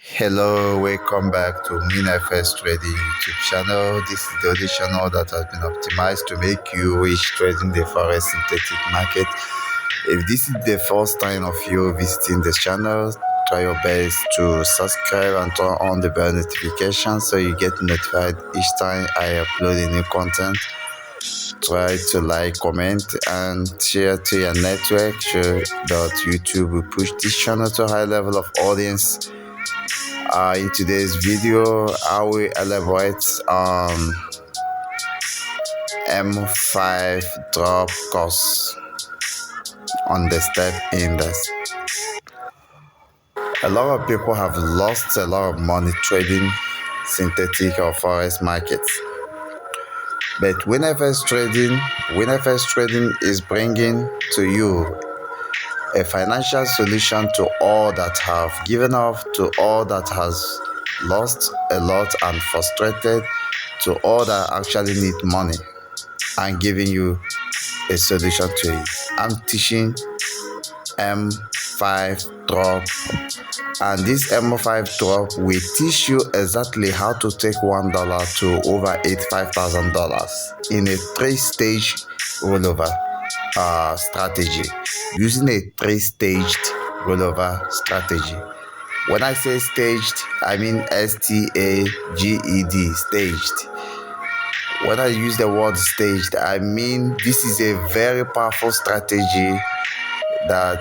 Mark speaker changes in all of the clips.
Speaker 1: Hello, welcome back to WINFXTRADING YouTube channel. This is the only channel that has been optimized to make you rich trading the Forex synthetic market. If this is the first time of you visiting this channel, try your best to subscribe and turn on the bell notification so you get notified each time I upload a new content. Try to like, comment, and share to your network so that YouTube will push this channel to a high level of audience. In today's video, I will elaborate on M5DROP course on the step index. A lot of people have lost a lot of money trading synthetic or forex markets. But WINFXTRADING is bringing to you a financial solution to all that have given up, to all that has lost a lot and frustrated, to all that actually need money, and giving you a solution to it. I'm teaching M5DROP, and this M5DROP will teach you exactly how to take $1 to over $85,000 in a 3-stage rollover strategy, using a 3-staged rollover strategy. When I say staged, I mean STAGED, staged. When I use the word staged, I mean this is a very powerful strategy that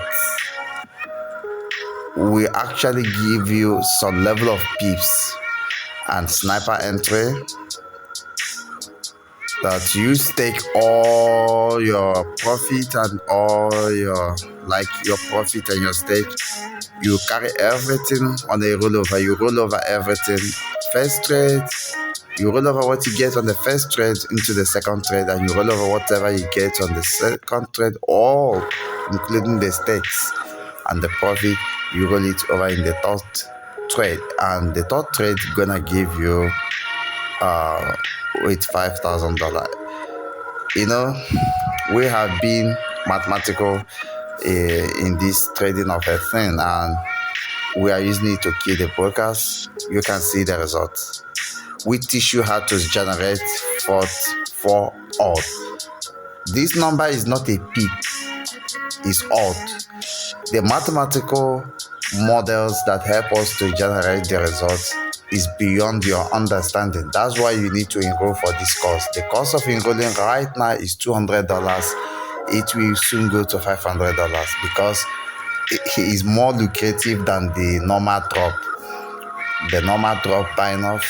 Speaker 1: will actually give you some level of pips and sniper entry, that you stake all your profit and all your profit and your stake. You carry everything on a rollover. You roll over everything. First trade, you roll over what you get on the first trade into the second trade, and you roll over whatever you get on the second trade, all including the stakes and the profit. You roll it over in the third trade, and the third trade gonna give you with $5,000. You know, we have been mathematical in this trading of a thing, and we are using it to kill the brokers. You can see the results. We teach you how to generate for odd. This number is not a peak, it's odd. The mathematical models that help us to generate the results is beyond your understanding. That's why you need to enroll for this course. The cost of enrolling right now is $200. It will soon go to $500 because it is more lucrative than the normal drop. The normal drop buying off,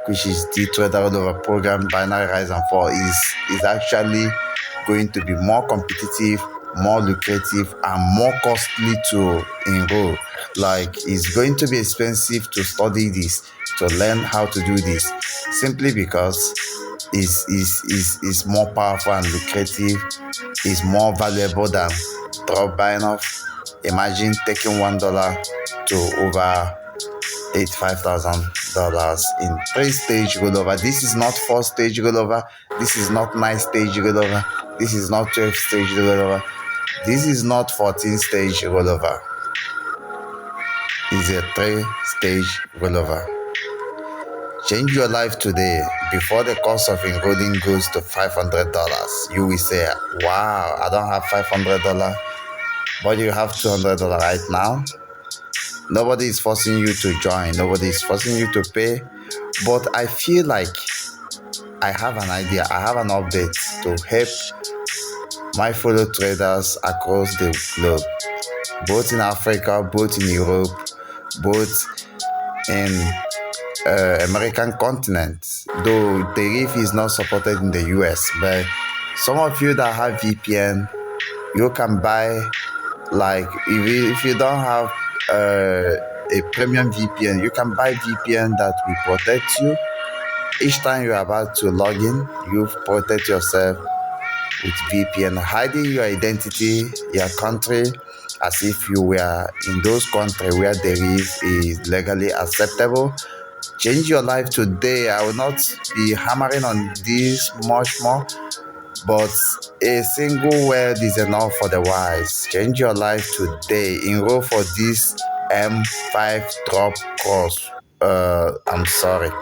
Speaker 1: which is the trader rollover program, binary rise and fall, is actually going to be more competitive, more lucrative, and more costly to enroll. Like, it's going to be expensive to study this, to learn how to do this, simply because it's more powerful and lucrative, is more valuable than drop buying off. Imagine taking $1 to over $85,000 in 3-stage rollover. This is not 4-stage rollover. This is not 9-stage rollover. This is not 12-stage rollover. This is not 14-stage rollover. It's a 3-stage rollover. Change your life today before the cost of enrolling goes to $500. You will say, wow, I don't have $500, but you have $200 right now. Nobody is forcing you to join. Nobody is forcing you to pay. But I feel like I have an idea. I have an update to help my fellow traders across the globe, both in Africa, both in Europe, both in American continent. Though Deriv is not supported in the US, but some of you that have VPN, you can buy, like, if you don't have a premium VPN, you can buy VPN that will protect you. Each time you're about to log in, you protect yourself with VPN, hiding your identity, your country, as if you were in those countries where Deriv is legally acceptable. Change your life today. I will not be hammering on this much more, but a single word is enough for the wise. Change your life today. Enroll for this M5DROP course.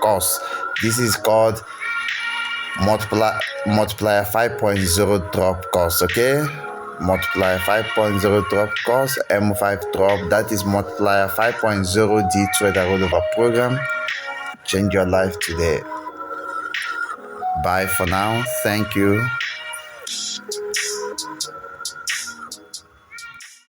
Speaker 1: Course. This is called Multiplier 5.0 drop course, okay? Multiplier 5.0 drop course, M5 drop, that is Multiplier 5.0 D trader rollover program. Change your life today. Bye for now. Thank you.